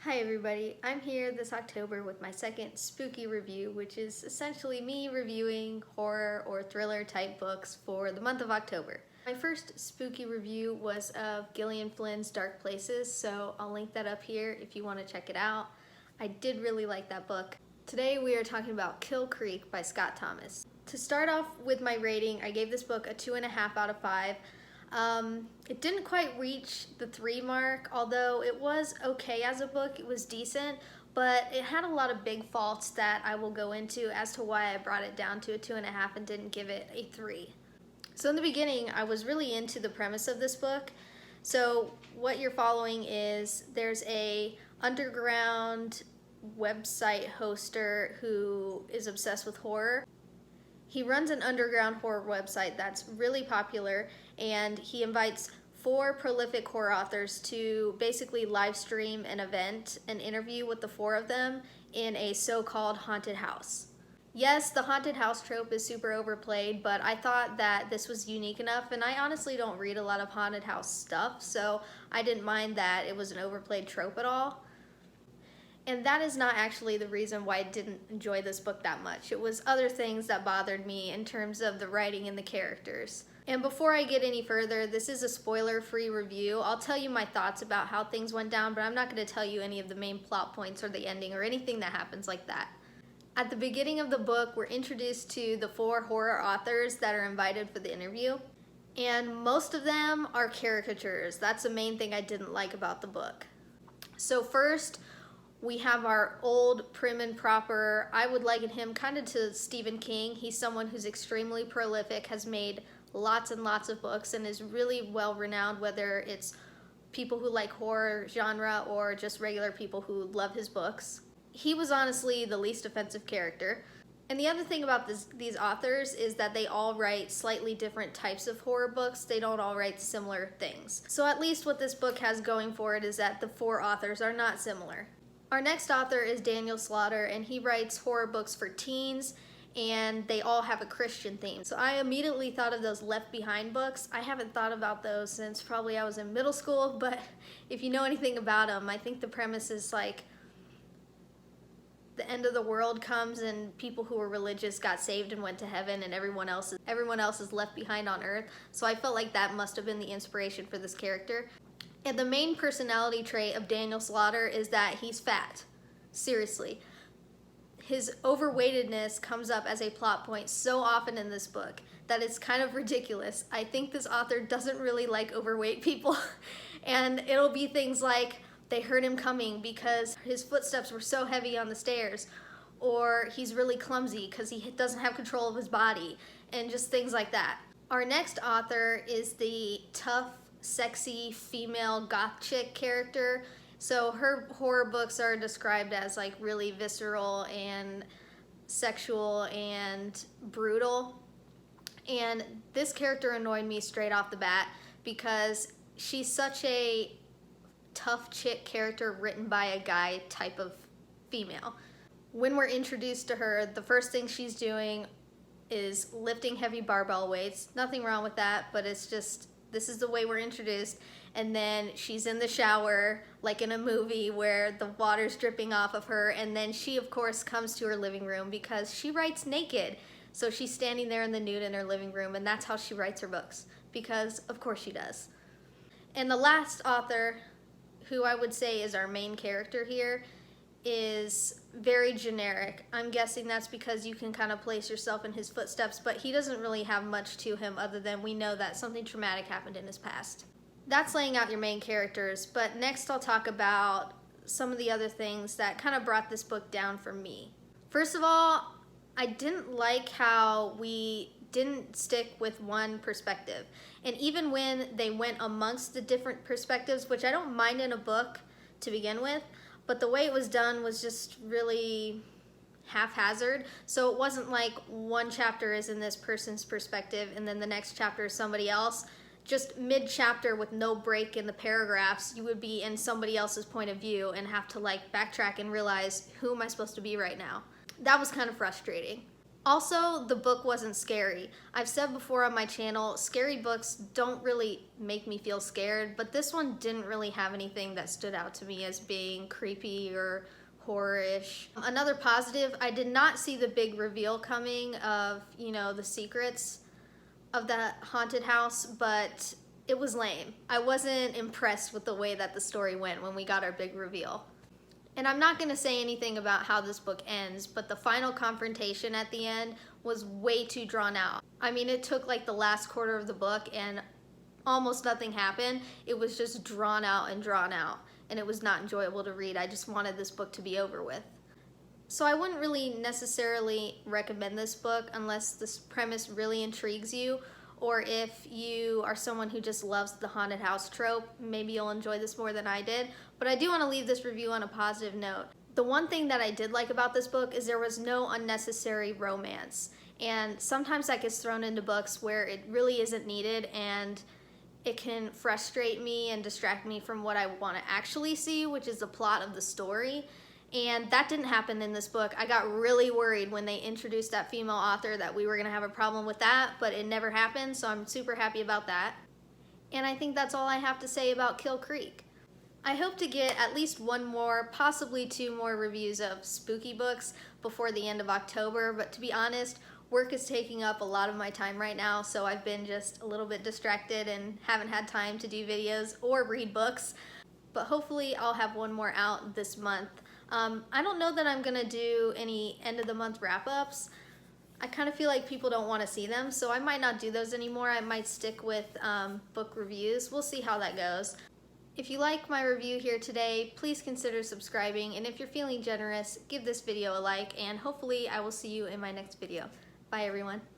Hi everybody, I'm here this October with my second spooky review, which is essentially me reviewing horror or thriller type books for the month of October. My first spooky review was of Gillian Flynn's Dark Places, so I'll link that up here if you want to check it out. I did really like that book. Today we are talking about Kill Creek by Scott Thomas. To start off with my rating, I gave this book a 2.5 out of 5. It didn't quite reach the 3 mark, although it was okay as a book. It was decent, but it had a lot of big faults that I will go into as to why I brought it down to a 2.5 and didn't give it a 3. So in the beginning, I was really into the premise of this book. So what you're following is there's a underground website hoster who is obsessed with horror. He runs an underground horror website that's really popular, and he invites 4 prolific horror authors to basically live stream an event, an interview with the 4 of them in a so-called haunted house. Yes, the haunted house trope is super overplayed, but I thought that this was unique enough, and I honestly don't read a lot of haunted house stuff, so I didn't mind that it was an overplayed trope at all. And that is not actually the reason why I didn't enjoy this book that much. It was other things that bothered me in terms of the writing and the characters. And before I get any further, this is a spoiler-free review. I'll tell you my thoughts about how things went down, but I'm not going to tell you any of the main plot points or the ending or anything that happens like that. At the beginning of the book, we're introduced to the 4 horror authors that are invited for the interview. And most of them are caricatures. That's the main thing I didn't like about the book. So first, we have our old prim and proper, I would liken him kind of to Stephen King. He's someone who's extremely prolific, has made lots and lots of books, and is really well renowned, whether it's people who like horror genre or just regular people who love his books. He was honestly the least offensive character. And the other thing about these authors is that they all write slightly different types of horror books. They don't all write similar things. So at least what this book has going for it is that the 4 authors are not similar. Our next author is Daniel Slaughter, and he writes horror books for teens, and they all have a Christian theme. So I immediately thought of those Left Behind books. I haven't thought about those since probably I was in middle school, but if you know anything about them, I think the premise is like the end of the world comes and people who were religious got saved and went to heaven, and everyone else is left behind on earth. So I felt like that must have been the inspiration for this character. And the main personality trait of Daniel Slaughter is that he's fat. Seriously. His overweightedness comes up as a plot point so often in this book that it's kind of ridiculous. I think this author doesn't really like overweight people. And it'll be things like they heard him coming because his footsteps were so heavy on the stairs, or he's really clumsy because he doesn't have control of his body, and just things like that. Our next author is the tough, sexy female goth chick character. So her horror books are described as like really visceral and sexual and brutal. And this character annoyed me straight off the bat because she's such a tough chick character written by a guy type of female. When we're introduced to her, the first thing she's doing is lifting heavy barbell weights. Nothing wrong with that, but it's just, this is the way we're introduced. And then she's in the shower, like in a movie where the water's dripping off of her. And then she, of course, comes to her living room because she writes naked. So she's standing there in the nude in her living room, and that's how she writes her books, because of course she does. And the last author, who I would say is our main character here, is very generic. I'm guessing that's because you can kind of place yourself in his footsteps, but he doesn't really have much to him other than we know that something traumatic happened in his past. That's laying out your main characters, but next I'll talk about some of the other things that kind of brought this book down for me. First of all, I didn't like how we didn't stick with one perspective. And even when they went amongst the different perspectives, which I don't mind in a book to begin with, but the way it was done was just really haphazard. So it wasn't like one chapter is in this person's perspective and then the next chapter is somebody else. Just mid-chapter with no break in the paragraphs, you would be in somebody else's point of view and have to like backtrack and realize, who am I supposed to be right now? That was kind of frustrating. Also, the book wasn't scary. I've said before on my channel, scary books don't really make me feel scared, but this one didn't really have anything that stood out to me as being creepy or horror-ish. Another positive, I did not see the big reveal coming of, the secrets of that haunted house, but it was lame. I wasn't impressed with the way that the story went when we got our big reveal. And I'm not going to say anything about how this book ends, but the final confrontation at the end was way too drawn out. I mean, it took like the last quarter of the book and almost nothing happened. It was just drawn out, and it was not enjoyable to read. I just wanted this book to be over with. So I wouldn't really necessarily recommend this book unless this premise really intrigues you, or if you are someone who just loves the haunted house trope, maybe you'll enjoy this more than I did. But I do want to leave this review on a positive note. The one thing that I did like about this book is there was no unnecessary romance. And sometimes that gets thrown into books where it really isn't needed, and it can frustrate me and distract me from what I want to actually see, which is the plot of the story. And that didn't happen in this book. I got really worried when they introduced that female author that we were going to have a problem with that, but it never happened, so I'm super happy about that. And I think that's all I have to say about Kill Creek. I hope to get at least one more, possibly 2 more reviews of spooky books before the end of October, but to be honest, work is taking up a lot of my time right now, so I've been just a little bit distracted and haven't had time to do videos or read books. But hopefully I'll have one more out this month. I don't know that I'm gonna do any end of the month wrap-ups. I kind of feel like people don't want to see them, so I might not do those anymore. I might stick with book reviews. We'll see how that goes. If you like my review here today, please consider subscribing, and if you're feeling generous, give this video a like, and hopefully I will see you in my next video. Bye everyone.